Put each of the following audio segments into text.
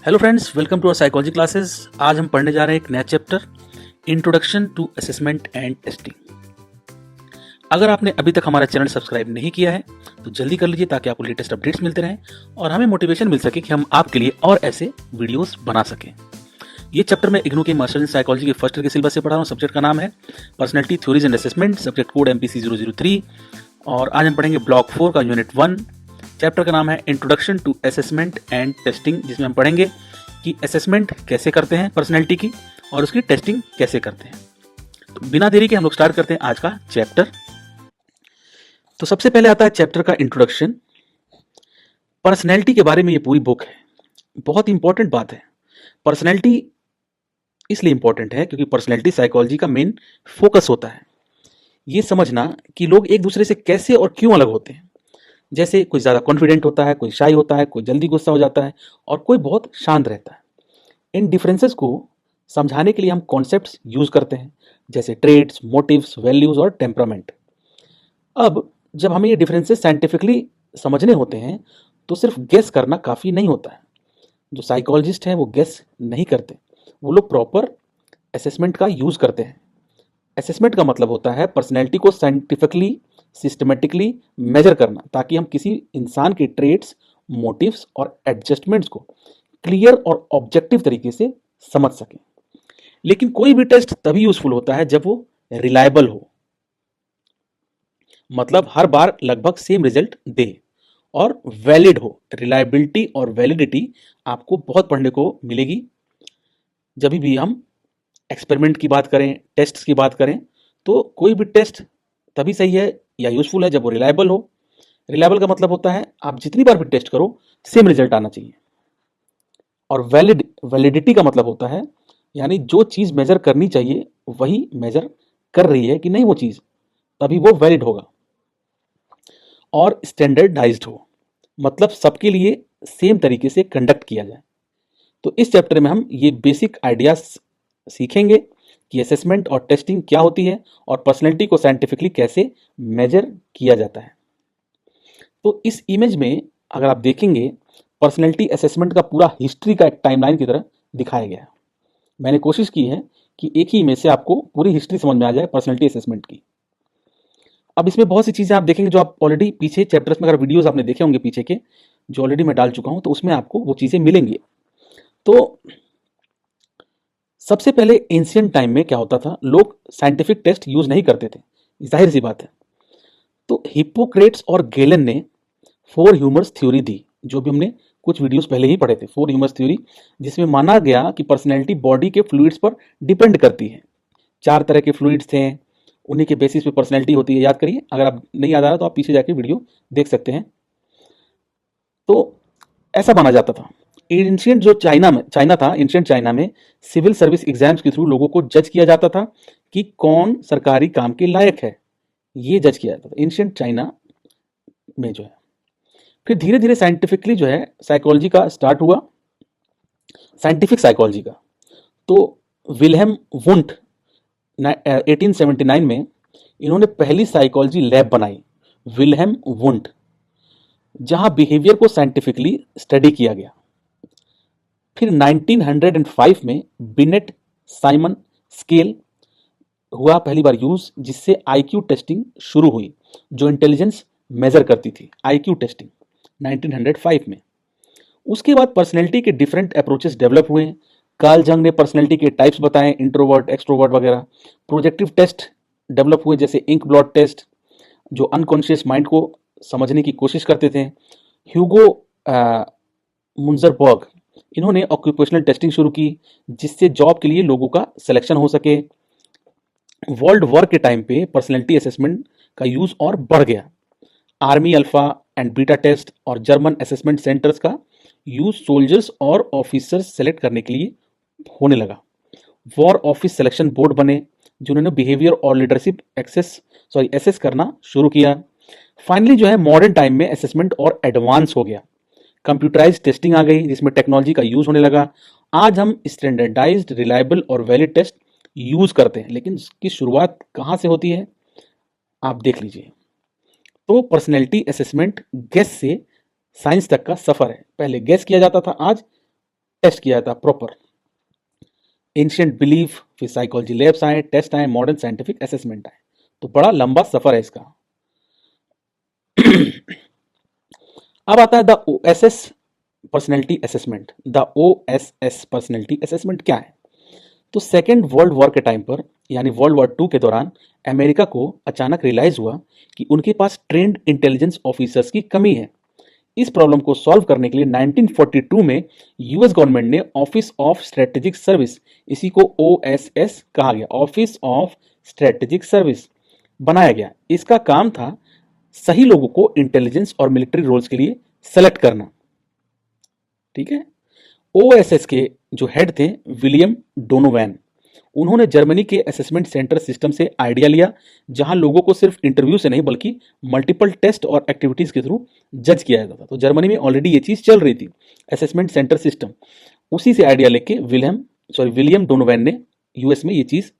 Hello friends, welcome to our psychology classes. आज हम पढ़ने जा रहे हैं एक नया chapter, introduction to assessment and testing. अगर आपने अभी तक हमारा चैनल सब्सक्राइब नहीं किया है तो जल्दी कर लीजिए ताकि आपको लेटेस्ट अपडेट्स मिलते रहें और हमें मोटिवेशन मिल सके कि हम आपके लिए और ऐसे वीडियोस बना सकें। ये चैप्टर मैं इग्नू के मास्टर इन साइकोलॉजी के फर्स्ट ईयर के सिलेबस से पढ़ा रहा हूँ। सब्जेक्ट का नाम है personality theories and assessment, subject code MPC 003। और आज हम पढ़ेंगे ब्लॉक 4 का यूनिट 1। चैप्टर का नाम है introduction to assessment and testing, जिसमें हम पढ़ेंगे कि असेसमेंट कैसे करते हैं पर्सनैलिटी की और उसकी टेस्टिंग कैसे करते हैं। तो बिना देरी के हम लोग स्टार्ट करते हैं आज का चैप्टर। तो सबसे पहले आता है चैप्टर का इंट्रोडक्शन। पर्सनैलिटी के बारे में ये पूरी बुक है। बहुत इंपॉर्टेंट बात है। पर्सनैलिटी इसलिए इंपॉर्टेंट है क्योंकि पर्सनैलिटी साइकोलॉजी का मेन फोकस होता है ये समझना कि लोग एक दूसरे से कैसे और क्यों अलग होते हैं। जैसे कोई ज़्यादा कॉन्फिडेंट होता है, कोई शाई होता है, कोई जल्दी गुस्सा हो जाता है और कोई बहुत शांत रहता है। इन डिफरेंसेस को समझाने के लिए हम कॉन्सेप्ट्स यूज करते हैं, जैसे ट्रेड्स, मोटिव्स, वैल्यूज और टेम्परामेंट। अब जब हमें ये डिफरेंसेस साइंटिफिकली समझने होते हैं तो सिर्फ गेस करना काफ़ी नहीं होता है। जो साइकोलॉजिस्ट हैं वो गेस नहीं करते, वो लोग प्रॉपर असेसमेंट का यूज़ करते हैं। असेसमेंट का मतलब होता है पर्सनैलिटी को साइंटिफिकली, सिस्टमेटिकली मेजर करना, ताकि हम किसी इंसान के ट्रेड्स, मोटिव्स और एडजस्टमेंट्स को क्लियर और ऑब्जेक्टिव तरीके से समझ सकें। लेकिन कोई भी टेस्ट तभी यूजफुल होता है जब वो रिलायबल हो, मतलब हर बार लगभग सेम रिजल्ट दे, और वैलिड हो। रिलायबिलिटी और वैलिडिटी आपको बहुत पढ़ने को मिलेगी जब भी हम एक्सपेरिमेंट की बात करें, टेस्ट की बात करें। तो कोई भी टेस्ट तभी सही है या यूजफुल है जब वो रिलायबल हो। रिलायबल का मतलब होता है आप जितनी बार भी टेस्ट करो सेम रिजल्ट आना चाहिए। और वैलिडिटी का मतलब होता है यानी जो चीज़ मेजर करनी चाहिए वही मेजर कर रही है कि नहीं वो चीज़, तभी वो वैलिड होगा। और स्टैंडर्डाइज्ड हो, मतलब सबके लिए सेम तरीके से कंडक्ट किया जाए। तो इस चैप्टर में हम ये बेसिक आइडियाज सीखेंगे कि असेसमेंट और टेस्टिंग क्या होती है और पर्सनैलिटी को साइंटिफिकली कैसे मेजर किया जाता है। तो इस इमेज में अगर आप देखेंगे, पर्सनैलिटी असेसमेंट का पूरा हिस्ट्री का एक टाइमलाइन की तरह दिखाया गया है। मैंने कोशिश की है कि एक ही इमेज से आपको पूरी हिस्ट्री समझ में आ जाए पर्सनैलिटी असेसमेंट की। अब इसमें बहुत सी चीज़ें आप देखेंगे जो आप ऑलरेडी पीछे चैप्टर्स में, अगर वीडियोस आपने देखे होंगे पीछे के, जो ऑलरेडी मैं डाल चुका हूं, तो उसमें आपको वो चीज़ें मिलेंगी। तो सबसे पहले एंशियंट टाइम में क्या होता था, लोग साइंटिफिक टेस्ट यूज नहीं करते थे, जाहिर सी बात है। तो हिप्पोक्रेट्स और गेलन ने फोर ह्यूमर्स थ्योरी दी, जो भी हमने कुछ वीडियोस पहले ही पढ़े थे। फोर ह्यूमर्स थ्योरी, जिसमें माना गया कि पर्सनैलिटी बॉडी के फ्लूइड्स पर डिपेंड करती है। 4 तरह के फ्लूइड्स थे, उन्हीं के बेसिस पे पर्सनैलिटी होती है। याद करिए, अगर आप नहीं याद आ रहा तो आप पीछे जाके वीडियो देख सकते हैं। तो ऐसा माना जाता था। एंशियंट जो चाइना था, एंशियंट चाइना में सिविल सर्विस एग्जाम्स के थ्रू लोगों को जज किया जाता था कि कौन सरकारी काम के लायक है, ये जज किया जाता था एंशियंट चाइना में जो है। फिर धीरे धीरे साइंटिफिकली जो है साइकोलॉजी का स्टार्ट हुआ, साइंटिफिक साइकोलॉजी का। तो विल्हेम वुंट 1879 में इन्होंने पहली साइकोलॉजी लैब बनाई, विल्हेम वुंट, जहां बिहेवियर को साइंटिफिकली स्टडी किया गया। फिर 1905 में बिनेट साइमन स्केल हुआ पहली बार यूज, जिससे आईक्यू टेस्टिंग शुरू हुई, जो इंटेलिजेंस मेजर करती थी। आईक्यू टेस्टिंग 1905 में। उसके बाद पर्सनैलिटी के डिफरेंट अप्रोचेस डेवलप हुए। कार्ल जंग ने पर्सनैलिटी के टाइप्स बताए, इंट्रोवर्ट, एक्सट्रोवर्ट वगैरह। प्रोजेक्टिव टेस्ट डेवलप हुए, जैसे इंक ब्लॉट टेस्ट, जो अनकॉन्शियस माइंड को समझने की कोशिश करते थे। ह्यूगो मुंजरबर्ग, इन्होंने ऑक्यूपेशनल टेस्टिंग शुरू की, जिससे जॉब के लिए लोगों का सिलेक्शन हो सके। वर्ल्ड वॉर के टाइम पे पर्सनैलिटी असेसमेंट का यूज और बढ़ गया। Army alpha and beta test और जर्मन असेसमेंट सेंटर्स का यूज सोल्जर्स और ऑफिसर्स सेलेक्ट करने के लिए होने लगा। वॉर ऑफिस सिलेक्शन बोर्ड बने, जिन्होंने बिहेवियर और लीडरशिप एसेस करना शुरू किया। फाइनली जो है मॉडर्न टाइम में असेसमेंट और एडवांस हो गया। कंप्यूटराइज टेस्टिंग आ गई, जिसमें टेक्नोलॉजी का यूज होने लगा। आज हम स्टैंडर्डाइज्ड, रिलायबल और वैलिड टेस्ट यूज करते हैं, लेकिन इसकी शुरुआत कहाँ से होती है आप देख लीजिए। तो पर्सनैलिटी असेसमेंट गेस से साइंस तक का सफर है। पहले गेस किया जाता था, आज टेस्ट किया जाता प्रॉपर। एंशियंट बिलीफ, फिर साइकोलॉजी लैब्स आए, टेस्ट आए, मॉडर्न साइंटिफिक असेसमेंट आए। तो बड़ा लंबा सफर है इसका। अब आता है the OSS personality assessment. The OSS personality assessment क्या है? तो सेकेंड वर्ल्ड वॉर के टाइम पर, यानी वर्ल्ड वॉर टू के दौरान, अमेरिका को अचानक रियलाइज हुआ कि उनके पास ट्रेंड इंटेलिजेंस ऑफिसर्स की कमी है। इस प्रॉब्लम को सॉल्व करने के लिए 1942 में यूएस गवर्नमेंट ने ऑफिस ऑफ स्ट्रेटेजिक सर्विस, इसी को ओएसएस कहा गया, ऑफिस ऑफ स्ट्रेटेजिक सर्विस बनाया गया। इसका काम था सही लोगों को इंटेलिजेंस और मिलिट्री रोल्स के लिए सेलेक्ट करना। ठीक है। ओएसएस के जो हेड थे विलियम डोनोवैन, उन्होंने जर्मनी के असेसमेंट सेंटर सिस्टम से आइडिया लिया, जहां लोगों को सिर्फ इंटरव्यू से नहीं बल्कि मल्टीपल टेस्ट और एक्टिविटीज के थ्रू जज किया जाता था। तो जर्मनी में ऑलरेडी ये चीज चल रही थी, असेसमेंट सेंटर सिस्टम। उसी से आइडिया लेके विलियम डोनोवैन ने यूएस में ये चीज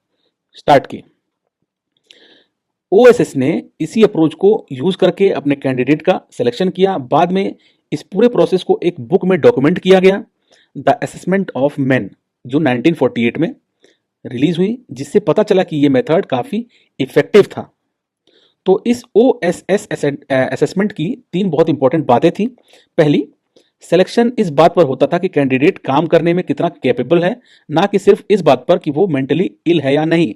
स्टार्ट की। ओएसएस ने इसी अप्रोच को यूज करके अपने कैंडिडेट का सिलेक्शन किया। बाद में इस पूरे प्रोसेस को एक बुक में डॉक्यूमेंट किया गया, द असेसमेंट ऑफ मेन, जो 1948 में रिलीज हुई, जिससे पता चला कि ये मेथड काफी इफेक्टिव था। तो इस ओएसएस असेसमेंट की 3 बहुत इंपॉर्टेंट बातें थी। पहली, सिलेक्शन इस बात पर होता था कि कैंडिडेट काम करने में कितना कैपेबल है, ना कि सिर्फ इस बात पर कि वो मेंटली इल है या नहीं।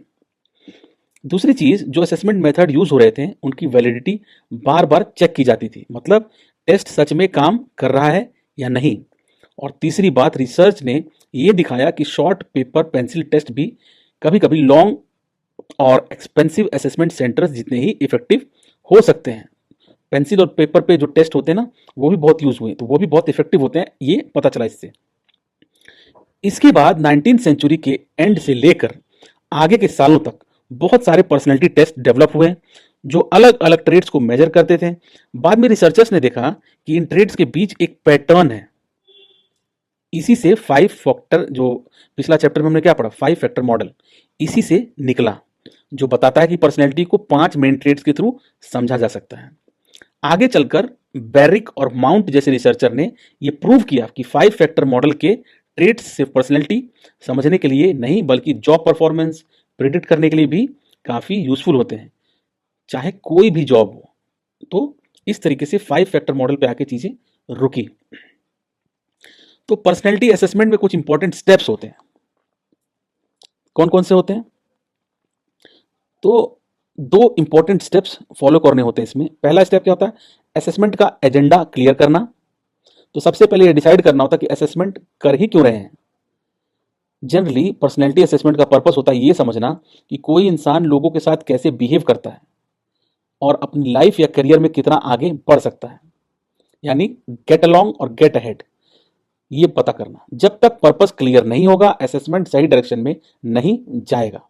दूसरी चीज, जो असेसमेंट मेथड यूज हो रहे थे उनकी वैलिडिटी बार बार चेक की जाती थी, मतलब टेस्ट सच में काम कर रहा है या नहीं। और तीसरी बात, रिसर्च ने यह दिखाया कि शॉर्ट पेपर पेंसिल टेस्ट भी कभी कभी लॉन्ग और एक्सपेंसिव असेसमेंट सेंटर्स जितने ही इफेक्टिव हो सकते हैं। पेंसिल और पेपर पे जो टेस्ट होते हैं ना, वो भी बहुत यूज हुए, तो वो भी बहुत इफेक्टिव होते हैं, ये पता चला इससे। इसके बाद 19th सेंचुरी के एंड से लेकर आगे के सालों तक बहुत सारे पर्सनैलिटी टेस्ट डेवलप हुए जो अलग अलग ट्रेड्स को मेजर करते थे। बाद में रिसर्चर्स ने देखा कि इन ट्रेड्स के बीच एक पैटर्न है। इसी से 5 फैक्टर, जो पिछला चैप्टर में हमने क्या पढ़ा, 5 फैक्टर मॉडल, इसी से निकला, जो बताता है कि पर्सनैलिटी को 5 मेन ट्रेड्स के थ्रू समझा जा सकता है। आगे चलकर बैरिक और माउंट जैसे रिसर्चर ने यह प्रूव किया कि 5 फैक्टर मॉडल के ट्रेड्स सिर्फ पर्सनैलिटी समझने के लिए नहीं बल्कि जॉब परफॉर्मेंस प्रिडिक्ट करने के लिए भी काफी यूजफुल होते हैं, चाहे कोई भी जॉब हो। तो इस तरीके से 5 फैक्टर मॉडल पे आके चीजें रुकी। तो पर्सनैलिटी असेसमेंट में कुछ इंपॉर्टेंट स्टेप्स होते हैं। कौन कौन से होते हैं? तो 2 इंपॉर्टेंट स्टेप्स फॉलो करने होते हैं इसमें। पहला स्टेप क्या होता है? असेसमेंट का एजेंडा क्लियर करना। तो सबसे पहले ये डिसाइड करना होता है कि असेसमेंट कर ही क्यों रहे हैं। जनरली पर्सनैलिटी असेसमेंट का पर्पस होता है ये समझना कि कोई इंसान लोगों के साथ कैसे बिहेव करता है और अपनी लाइफ या करियर में कितना आगे बढ़ सकता है, यानी गेट अलोंग और गेट अहेड, ये पता करना। जब तक पर्पस क्लियर नहीं होगा असेसमेंट सही डायरेक्शन में नहीं जाएगा।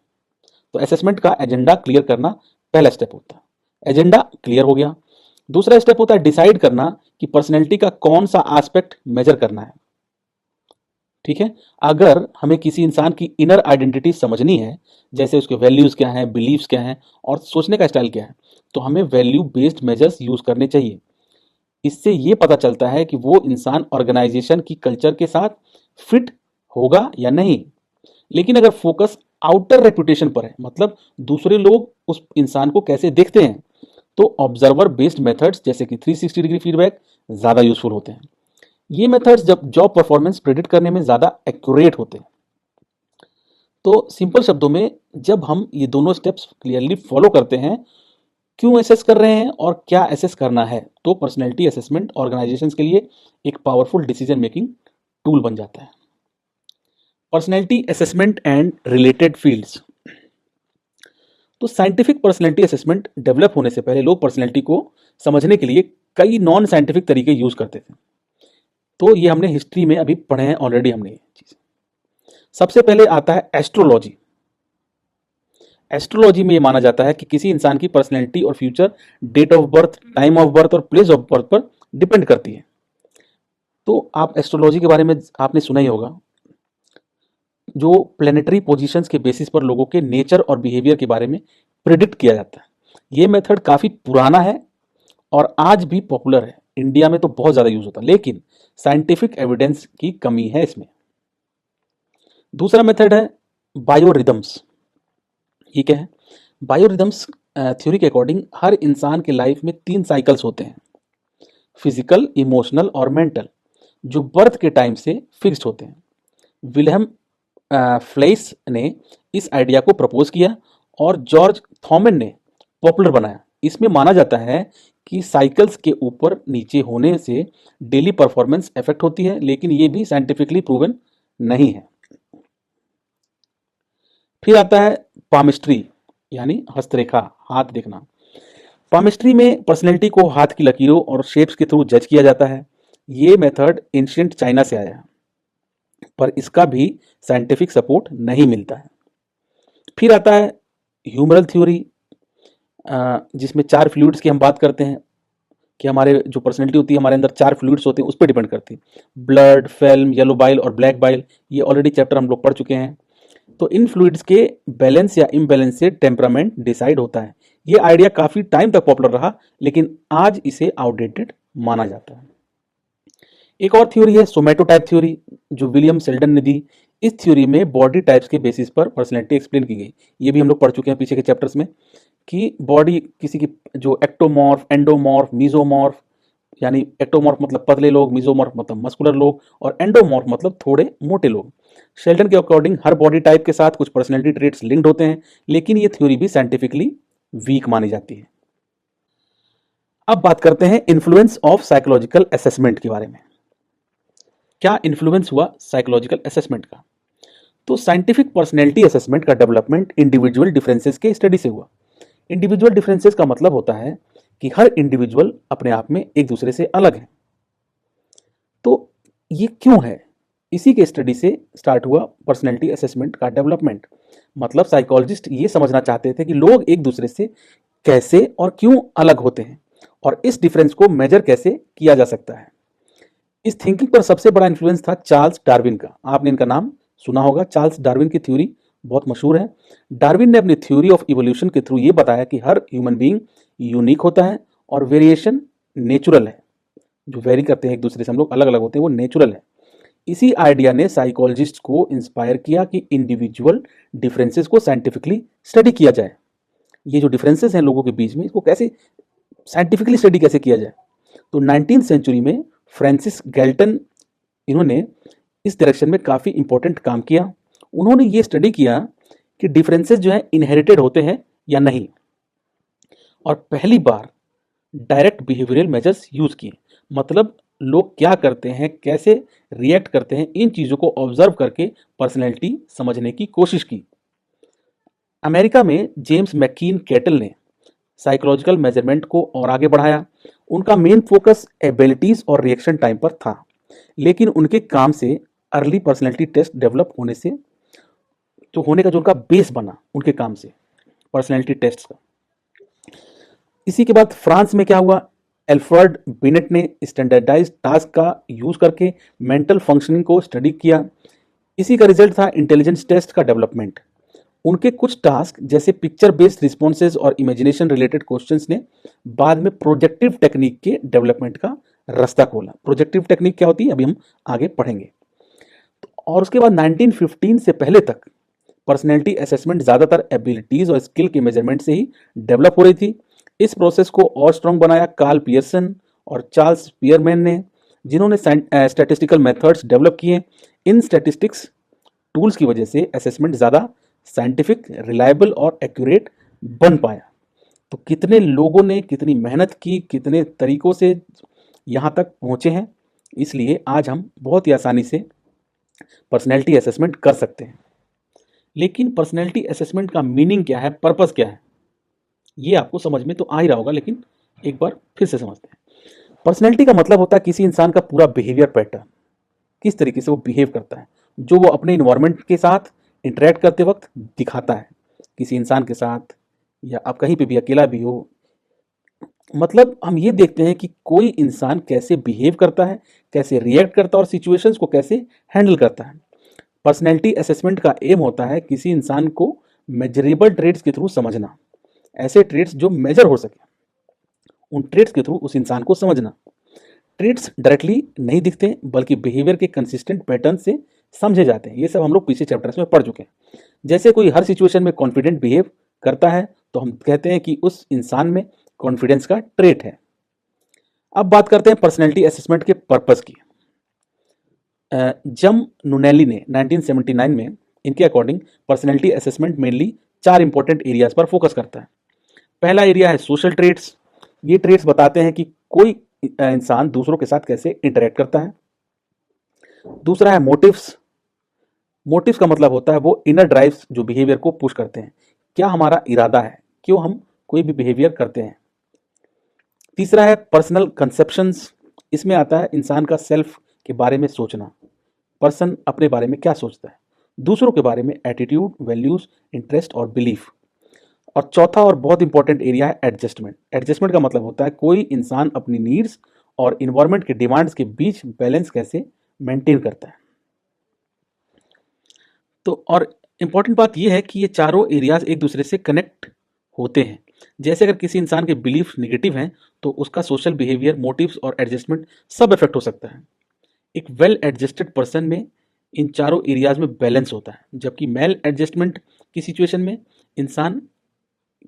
तो असेसमेंट का एजेंडा क्लियर करना पहला स्टेप होता है। एजेंडा क्लियर हो गया। दूसरा स्टेप होता है डिसाइड करना कि पर्सनैलिटी का कौन सा एस्पेक्ट मेजर करना है। ठीक है। अगर हमें किसी इंसान की इनर आइडेंटिटी समझनी है, जैसे उसके वैल्यूज क्या हैं, बिलीव्स क्या हैं और सोचने का स्टाइल क्या है, तो हमें वैल्यू बेस्ड मेजर्स यूज करने चाहिए। इससे यह पता चलता है कि वो इंसान ऑर्गेनाइजेशन की कल्चर के साथ फिट होगा या नहीं। लेकिन अगर फोकस आउटर रेपुटेशन पर है, मतलब दूसरे लोग उस इंसान को कैसे देखते हैं, तो ऑब्जर्वर बेस्ड मेथड्स जैसे कि 360 डिग्री फीडबैक ज्यादा यूजफुल होते हैं। ये मेथड्स जब जॉब परफॉर्मेंस प्रेडिक्ट करने में ज्यादा एक्यूरेट होते हैं। तो सिंपल शब्दों में, जब हम ये दोनों स्टेप्स क्लियरली फॉलो करते हैं, क्यों असेस कर रहे हैं और क्या असेस करना है, तो पर्सनैलिटी असेसमेंट ऑर्गेनाइजेशंस के लिए एक पावरफुल डिसीजन मेकिंग टूल बन जाता है। Personality assessment and related fields. तो साइंटिफिक पर्सनैलिटी असेसमेंट डेवलप होने से पहले लोग पर्सनैलिटी को समझने के लिए कई नॉन साइंटिफिक तरीके यूज करते थे। तो ये हमने हिस्ट्री में अभी पढ़े हैं ऑलरेडी हमने ये चीज। सबसे पहले आता है एस्ट्रोलॉजी। एस्ट्रोलॉजी में ये माना जाता है कि किसी इंसान की पर्सनैलिटी और future date of birth, time of birth और प्लेस ऑफ बर्थ पर डिपेंड करती है। तो आप एस्ट्रोलॉजी के बारे में आपने सुना ही होगा, जो प्लेनेटरी पोजीशंस के बेसिस पर लोगों के नेचर और बिहेवियर के बारे में प्रिडिक्ट किया जाता है। ये मेथड काफी पुराना है और आज भी पॉपुलर है। इंडिया में तो बहुत ज्यादा यूज होता है, लेकिन साइंटिफिक एविडेंस की कमी है इसमें। दूसरा मेथड है बायोरिदम्स। ये क्या है? बायोरिदम्स थ्योरी के अकॉर्डिंग हर इंसान के लाइफ में 3 साइकिल्स होते हैं, फिजिकल, इमोशनल और मेंटल, जो बर्थ के टाइम से फिक्स्ड होते हैं। विल्हेम फ्लेइस ने इस आइडिया को प्रपोज किया और जॉर्ज थॉमन ने पॉपुलर बनाया। इसमें माना जाता है कि साइकिल्स के ऊपर नीचे होने से डेली परफॉर्मेंस इफेक्ट होती है, लेकिन ये भी साइंटिफिकली प्रूवन नहीं है। फिर आता है पामिस्ट्री, यानी हस्तरेखा, हाथ देखना। पामिस्ट्री में पर्सनैलिटी को हाथ की लकीरों और शेप्स के थ्रू जज किया जाता है। ये मेथड एंशिएंट चाइना से आया है, पर इसका भी साइंटिफिक सपोर्ट नहीं मिलता है। फिर आता है ह्यूमरल थ्योरी, जिसमें 4 फ्लूइड्स की हम बात करते हैं कि हमारे जो पर्सनैलिटी होती है, हमारे अंदर 4 फ्लूइड्स होते हैं, उस पर डिपेंड करती है। ब्लड, फिल्म, येलो बाइल और ब्लैक बाइल। ये ऑलरेडी चैप्टर हम लोग पढ़ चुके हैं। तो इन फ्लूइड्स के बैलेंस या इम्बैलेंस से टेम्परामेंट डिसाइड होता है। ये आइडिया काफी टाइम तक पॉपुलर रहा, लेकिन आज इसे आउटडेटेड माना जाता है। एक और थ्योरी है सोमैटोटाइप थ्योरी, जो विलियम सेल्डन ने दी। इस थ्योरी में बॉडी टाइप्स के बेसिस पर पर्सनैलिटी एक्सप्लेन की गई। ये भी हम लोग पढ़ चुके हैं पीछे के चैप्टर्स में, कि बॉडी किसी की जो एक्टोमॉर्फ, एंडोमॉर्फ, मीजोमॉर्फ, यानी एक्टोमॉर्फ मतलब पतले लोग, मीजोमॉर्फ मतलब मस्कुलर लोग, और एंडोमॉर्फ मतलब थोड़े मोटे लोग। शेल्डन के अकॉर्डिंग हर बॉडी टाइप के साथ कुछ पर्सनैलिटी ट्रेट्स लिंक्ड होते हैं, लेकिन ये थ्योरी भी साइंटिफिकली वीक मानी जाती है। अब बात करते हैं इन्फ्लुएंस ऑफ साइकोलॉजिकल असेसमेंट के बारे में। क्या इन्फ्लुएंस हुआ साइकोलॉजिकल असेसमेंट का? तो साइंटिफिक पर्सनैलिटी असेसमेंट का डेवलपमेंट इंडिविजुअल डिफरेंसेस के स्टडी से हुआ। इंडिविजुअल डिफरेंसेस का मतलब होता है कि हर इंडिविजुअल अपने आप में एक दूसरे से अलग है। तो ये क्यों है? इसी के स्टडी से स्टार्ट हुआ पर्सनैलिटी असेसमेंट का डेवलपमेंट। मतलब साइकोलॉजिस्ट ये समझना चाहते थे कि लोग एक दूसरे से कैसे और क्यों अलग होते हैं, और इस डिफरेंस को मेजर कैसे किया जा सकता है। इस थिंकिंग पर सबसे बड़ा इन्फ्लुएंस था चार्ल्स डार्विन का। आपने इनका नाम सुना होगा। चार्ल्स डार्विन की थ्योरी बहुत मशहूर है। डार्विन ने अपनी थ्योरी ऑफ इवोल्यूशन के थ्रू ये बताया कि हर ह्यूमन बीइंग यूनिक होता है और वेरिएशन नेचुरल है। जो वेरी करते हैं एक दूसरे से, हम लोग अलग अलग होते हैं, वो नेचुरल है। इसी आइडिया ने साइकोलॉजिस्ट को इंस्पायर किया कि इंडिविजुअल डिफरेंसेस को साइंटिफिकली स्टडी किया जाए। ये जो डिफरेंसेस हैं लोगों के बीच में, इसको कैसे साइंटिफिकली स्टडी कैसे किया जाए। तो 19th सेंचुरी में फ्रांसिस गैल्टन, इन्होंने इस डायरेक्शन में काफ़ी इंपॉर्टेंट काम किया। उन्होंने ये स्टडी किया कि डिफरेंसेस जो है इनहेरिटेड होते हैं या नहीं, और पहली बार डायरेक्ट बिहेवियरल मेजर्स यूज किए। मतलब लोग क्या करते हैं, कैसे रिएक्ट करते हैं, इन चीज़ों को ऑब्जर्व करके पर्सनैलिटी समझने की कोशिश की। अमेरिका में जेम्स मैकीन कैटल ने साइकोलॉजिकल मेजरमेंट को और आगे बढ़ाया। उनका मेन फोकस एबिलिटीज और रिएक्शन टाइम पर था, लेकिन उनके काम से अर्ली पर्सनैलिटी टेस्ट डेवलप होने से, तो होने का जो उनका बेस बना उनके काम से पर्सनैलिटी टेस्ट का। इसी के बाद फ्रांस में क्या हुआ, एल्फ्रेड बिनेट ने स्टैंडर्डाइज्ड टास्क का यूज करके मेंटल फंक्शनिंग को स्टडी किया। इसी का रिजल्ट था इंटेलिजेंस टेस्ट का डेवलपमेंट। उनके कुछ टास्क जैसे पिक्चर बेस्ड रिस्पॉन्सेज और इमेजिनेशन रिलेटेड क्वेश्चंस ने बाद में प्रोजेक्टिव टेक्निक के डेवलपमेंट का रास्ता खोला। प्रोजेक्टिव टेक्निक क्या होती है अभी हम आगे पढ़ेंगे। और उसके बाद 1915 से पहले तक पर्सनैलिटी असेसमेंट ज़्यादातर एबिलिटीज और स्किल के मेजरमेंट से ही डेवलप हो रही थी। इस प्रोसेस को और स्ट्रॉन्ग बनाया कार्ल पियर्सन और चार्ल्स स्पीयरमैन ने, जिन्होंने स्टैटिस्टिकल मेथड्स डेवलप किए। इन स्टैटिस्टिक्स टूल्स की वजह से असेसमेंट ज़्यादा साइंटिफिक, रिलायबल और एक्यूरेट बन पाया। तो कितने लोगों ने कितनी मेहनत की, कितने तरीकों से यहाँ तक पहुँचे हैं, इसलिए आज हम बहुत ही आसानी से पर्सनैलिटी असेसमेंट कर सकते हैं। लेकिन पर्सनैलिटी असेसमेंट का मीनिंग क्या है, पर्पस क्या है, ये आपको समझ में तो आ ही रहा होगा, लेकिन एक बार फिर से समझते हैं। पर्सनैलिटी का मतलब होता है किसी इंसान का पूरा बिहेवियर पैटर्न, किस तरीके से वो बिहेव करता है, जो वो अपने इन्वायरमेंट के साथ इंटरेक्ट करते वक्त दिखाता है, किसी इंसान के साथ या आप कहीं पे भी अकेला भी हो। मतलब हम ये देखते हैं कि कोई इंसान कैसे बिहेव करता है, कैसे रिएक्ट करता है और सिचुएशंस को कैसे हैंडल करता है। पर्सनैलिटी असेसमेंट का एम होता है किसी इंसान को मेजरेबल ट्रेड्स के थ्रू समझना, ऐसे ट्रेड्स जो मेजर हो सके, उन ट्रेड्स के थ्रू उस इंसान को समझना। ट्रेड्स डायरेक्टली नहीं दिखते, बल्कि बिहेवियर के कंसिस्टेंट पैटर्न से समझे जाते हैं। ये सब हम लोग पीछे चैप्टर्स में पढ़ चुके हैं। जैसे कोई हर सिचुएशन में कॉन्फिडेंट बिहेव करता है तो हम कहते हैं कि उस इंसान में कॉन्फिडेंस का ट्रेट है। अब बात करते हैं पर्सनैलिटी असेसमेंट के पर्पस की। जम नुनेली ने 1979 में इनके according personality assessment mainly 4 important areas पर फोकस करता है। पहला एरिया है सोशल ट्रेट्स। ये ट्रेट्स बताते हैं कि कोई इंसान दूसरों के साथ कैसे इंटरेक्ट करता है। दूसरा है मोटिव्स। मोटिव्स का मतलब होता है वो इनर ड्राइव्स जो बिहेवियर को पुश करते हैं, क्या हमारा इरादा है, क्यों हम कोई भी बिहेवियर करते हैं। तीसरा है पर्सनल कंसेप्शंस। इसमें आता है इंसान का सेल्फ के बारे में सोचना, पर्सन अपने बारे में क्या सोचता है, दूसरों के बारे में एटीट्यूड, वैल्यूज, इंटरेस्ट और बिलीफ। और चौथा और बहुत इंपॉर्टेंट एरिया है एडजस्टमेंट। एडजस्टमेंट का मतलब होता है कोई इंसान अपनी नीड्स और इन्वायरमेंट के डिमांड्स के बीच बैलेंस कैसे मेंटेन करता है। तो और इंपॉर्टेंट बात यह है कि ये चारों एरियाज एक दूसरे से कनेक्ट होते हैं। जैसे अगर किसी इंसान के बिलीफ नेगेटिव हैं तो उसका सोशल बिहेवियर, मोटिव्स और एडजस्टमेंट सब इफेक्ट हो सकता है। एक वेल एडजस्टेड पर्सन में इन चारों एरियाज में बैलेंस होता है, जबकि मेल एडजस्टमेंट की सिचुएशन में इंसान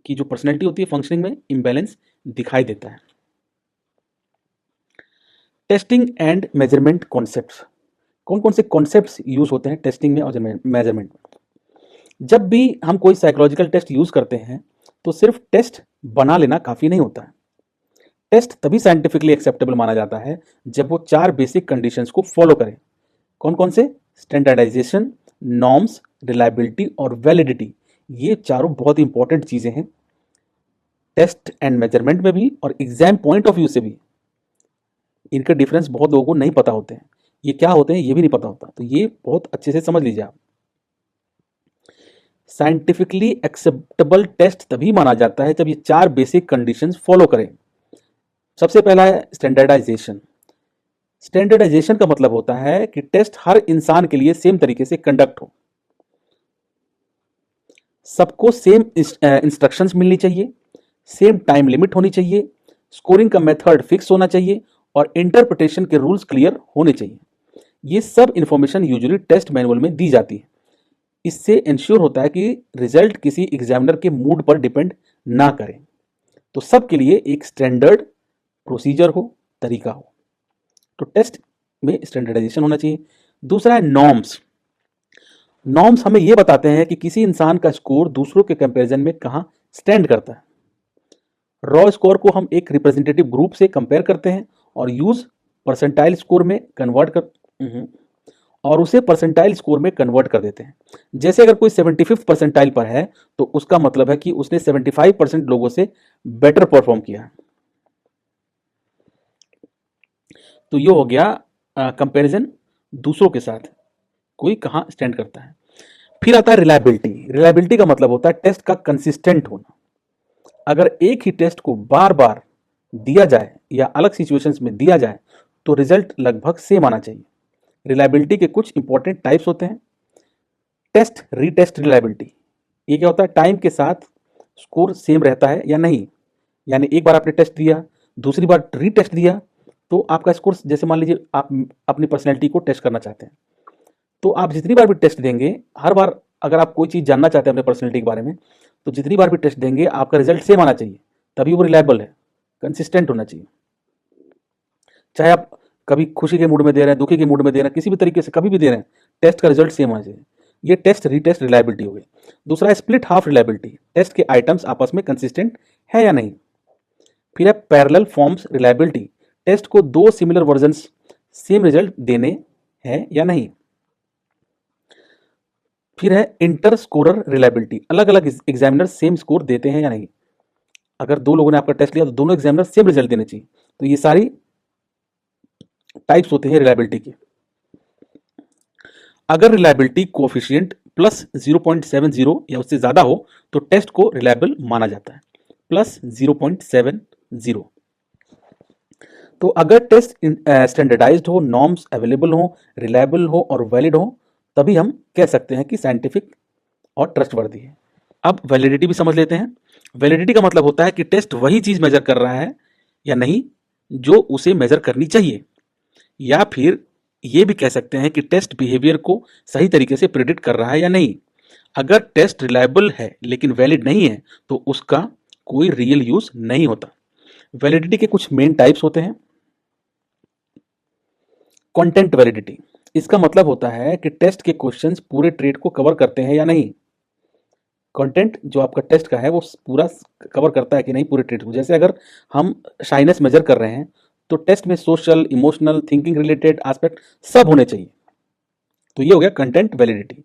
की जो पर्सनैलिटी होती है फंक्शनिंग में इम्बैलेंस दिखाई देता है। Testing and measurement concepts. कौन कौन से कॉन्सेप्ट्स यूज होते हैं टेस्टिंग में और मेजरमेंट में? जब भी हम कोई साइकोलॉजिकल टेस्ट यूज करते हैं तो सिर्फ टेस्ट बना लेना काफी नहीं होता है। टेस्ट तभी साइंटिफिकली एक्सेप्टेबल माना जाता है जब वो 4 बेसिक कंडीशंस को फॉलो करें। कौन कौन से? स्टैंडर्डाइजेशन, नॉर्म्स, रिलायबिलिटी और वैलिडिटी। ये चारों बहुत इंपॉर्टेंट चीजें हैं टेस्ट एंड मेजरमेंट में भी और एग्जाम पॉइंट ऑफ व्यू से भी। इनका डिफरेंस बहुत लोगों को नहीं पता होते हैं, ये क्या होते हैं ये भी नहीं पता होता, तो ये बहुत अच्छे से समझ लीजिए आप। साइंटिफिकली एक्सेप्टेबल टेस्ट तभी माना जाता है जब ये 4 बेसिक कंडीशंस फॉलो करें। सबसे पहला है स्टैंडर्डाइजेशन। स्टैंडर्डाइजेशन का मतलब होता है कि टेस्ट हर इंसान के लिए सेम तरीके से कंडक्ट हो, सबको सेम इंस्ट्रक्शंस मिलनी चाहिए, सेम टाइम लिमिट होनी चाहिए, स्कोरिंग का मेथड फिक्स होना चाहिए और इंटरप्रिटेशन के रूल्स क्लियर होने चाहिए। ये सब इंफॉर्मेशन यूजुअली टेस्ट मैनुअल में दी जाती है। इससे इंश्योर होता है कि रिजल्ट किसी एग्जामिनर के मूड पर डिपेंड ना करें। तो सबके लिए एक स्टैंडर्ड प्रोसीजर हो, तरीका हो। तो टेस्ट में स्टैंडर्डाइजेशन होना चाहिए। दूसरा है नॉर्म्स। नॉर्म्स हमें यह बताते हैं कि किसी इंसान का स्कोर दूसरों के कंपैरिजन में कहां स्टैंड करता है। रॉ स्कोर को हम एक रिप्रेजेंटेटिव ग्रुप से कंपेयर करते हैं और यूज परसेंटाइल स्कोर में कन्वर्ट कर और उसे परसेंटाइल स्कोर में कन्वर्ट कर देते हैं। जैसे अगर कोई 75th परसेंटाइल पर है तो उसका मतलब है कि उसने 75% लोगों से बेटर परफॉर्म किया। तो ये हो गया कंपैरिजन दूसरों के साथ, कोई कहां स्टैंड करता है। फिर आता है रिलायबिलिटी। रिलायबिलिटी का मतलब होता है टेस्ट का कंसिस्टेंट होना। अगर एक ही टेस्ट को बार बार दिया जाए या अलग सिचुएशंस में दिया जाए तो रिजल्ट लगभग सेम आना चाहिए। रिलायबिलिटी के कुछ इंपॉर्टेंट टाइप्स होते हैं। टेस्ट रीटेस्ट रिलायबिलिटी, ये क्या होता है? टाइम के साथ स्कोर सेम रहता है या नहीं। यानी एक बार आपने टेस्ट दिया, दूसरी बार रीटेस्ट दिया तो आपका स्कोर, जैसे मान लीजिए आप अपनी पर्सनैलिटी को टेस्ट करना चाहते हैं तो आप जितनी बार भी टेस्ट देंगे, हर बार अगर आप कोई चीज़ जानना चाहते हैं अपने पर्सनैलिटी के बारे में तो जितनी बार भी टेस्ट देंगे आपका रिजल्ट सेम आना चाहिए, तभी वो रिलायबल है, कंसिस्टेंट होना चाहिए। चाहे आप कभी खुशी के मूड में दे रहे हैं, दुखी के मूड में दे रहे हैं, किसी भी तरीके से कभी भी दे रहे हैं, टेस्ट का रिजल्ट सेम आना चाहिए। ये टेस्ट रीटेस्ट रिलायबिलिटी हो गई। दूसरा है स्प्लिट हाफ रिलायबिलिटी। टेस्ट के आइटम्स आपस में कंसिस्टेंट है या नहीं। फिर है पैरेलल फॉर्म्स रिलायबिलिटी। टेस्ट को 2 सिमिलर वर्जन्स सेम रिजल्ट देने हैं या नहीं। फिर है इंटर स्कोरर रिलायबिलिटी। अलग अलग एग्जामिनर सेम स्कोर देते हैं या नहीं। अगर 2 लोगों ने आपका टेस्ट लिया तो दोनों एग्जामिनर सेम रिजल्ट देने चाहिए। तो ये सारी टाइप्स होते हैं रिलायबिलिटी के। अगर रिलायबिलिटी कोएफिशिएंट प्लस 0.70 या उससे ज्यादा हो तो टेस्ट को रिलायबल माना जाता है। प्लस 0.70। तो अगर टेस्ट स्टैंडर्डाइज्ड हो, नॉर्म्स अवेलेबल हो, रिलायबल हो और वैलिड हो, तभी हम कह सकते हैं कि साइंटिफिक और ट्रस्टवर्दी है। अब वैलिडिटी भी समझ लेते हैं। वैलिडिटी का मतलब होता है कि टेस्ट वही चीज मेजर कर रहा है या नहीं जो उसे मेजर करनी चाहिए, या फिर ये भी कह सकते हैं कि टेस्ट बिहेवियर को सही तरीके से प्रिडिक्ट कर रहा है या नहीं। अगर टेस्ट रिलायबल है लेकिन वैलिड नहीं है तो उसका कोई रियल यूज नहीं होता। वैलिडिटी के कुछ मेन टाइप्स होते हैं। कंटेंट वैलिडिटी, इसका मतलब होता है कि टेस्ट के क्वेश्चंस पूरे ट्रेड को कवर करते हैं या नहीं। कंटेंट जो आपका टेस्ट का है वो पूरा कवर करता है कि नहीं पूरे ट्रेड को। जैसे अगर हम शाइनेस मेजर कर रहे हैं तो टेस्ट में social, emotional, thinking related aspect सब होने चाहिए। तो ये हो गया content validity.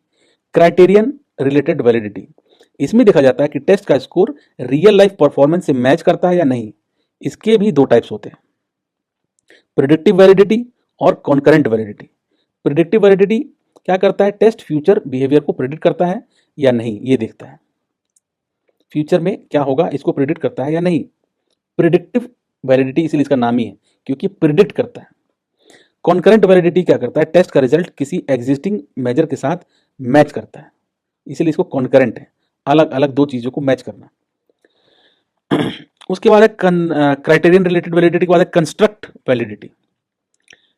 Criterion related validity, इसमें देखा जाता है कि टेस्ट का स्कोर रियल लाइफ परफॉर्मेंस से मैच करता है या नहीं। इसके भी दो टाइप्स होते हैं, प्रिडिक्टिव वैलिडिटी और कॉन्करेंट वैलिडिटी। प्रिडिक्टिव वैलिडिटी क्या करता है, टेस्ट फ्यूचर बिहेवियर को प्रिडिक्ट करता है या नहीं ये देखता है, फ्यूचर में क्या होगा इसको प्रिडिक्ट करता है या नहीं। प्रिडिक्टिव वैलिडिटी इसलिए इसका नाम ही है क्योंकि प्रिडिक्ट करता है। कॉन्करेंट वैलिडिटी क्या करता है, टेस्ट का रिजल्ट किसी एग्जिस्टिंग मेजर के साथ मैच करता है, इसलिए इसको कॉन्करेंट है, अलग अलग दो चीजों को मैच करना। उसके बाद है क्राइटेरियन रिलेटेड वैलिडिटी के बाद है कंस्ट्रक्ट वैलिडिटी।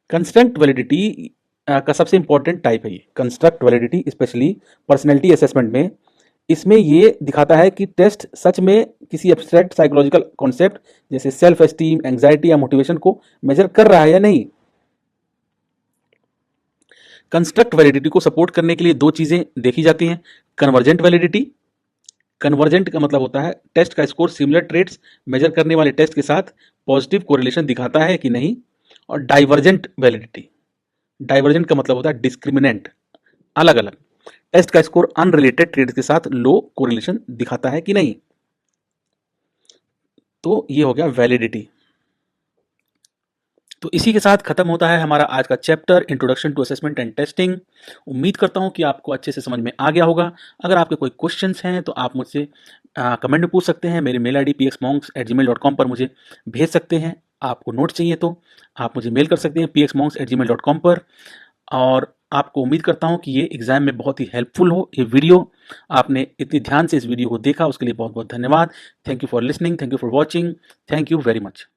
कंस्ट्रक्ट वैलिडिटी का सबसे इंपॉर्टेंट टाइप है ये construct validity, specially personality assessment में। इसमें ये दिखाता है कि टेस्ट सच में किसी एब्स्ट्रैक्ट साइकोलॉजिकल कॉन्सेप्ट जैसे सेल्फ एस्टीम, एंग्जाइटी या मोटिवेशन को मेजर कर रहा है या नहीं। कंस्ट्रक्ट वैलिडिटी को सपोर्ट करने के लिए दो चीजें देखी जाती हैं, कन्वर्जेंट वैलिडिटी। कन्वर्जेंट का मतलब होता है टेस्ट का स्कोर सिमिलर ट्रेट्स मेजर करने वाले टेस्ट के साथ पॉजिटिव कोरिलेशन दिखाता है कि नहीं। और डाइवर्जेंट वैलिडिटी, डाइवर्जेंट का मतलब होता है डिस्क्रिमिनेंट, अलग अलग टेस्ट का स्कोर अनरिलेटेड ट्रेड्स के साथ लो कोरिलेशन दिखाता है कि नहीं। तो ये हो गया वैलिडिटी। तो इसी के साथ खत्म होता है हमारा आज का chapter introduction to assessment and testing. उम्मीद करता हूं कि आपको अच्छे से समझ में आ गया होगा। अगर आपके कोई क्वेश्चंस हैं तो आप मुझसे कमेंट में पूछ सकते हैं। मेरी मेल आईडी pxmonks@gmail.com पर मुझे भेज सकते हैं। आपको नोट चाहिए तो आप मुझे मेल कर सकते हैं pxmonks@gmail.com पर। और आपको उम्मीद करता हूं कि ये एग्जाम में बहुत ही हेल्पफुल हो ये वीडियो। आपने इतनी ध्यान से इस वीडियो को देखा उसके लिए बहुत बहुत धन्यवाद। Thank you for listening, thank you for watching, thank you very much.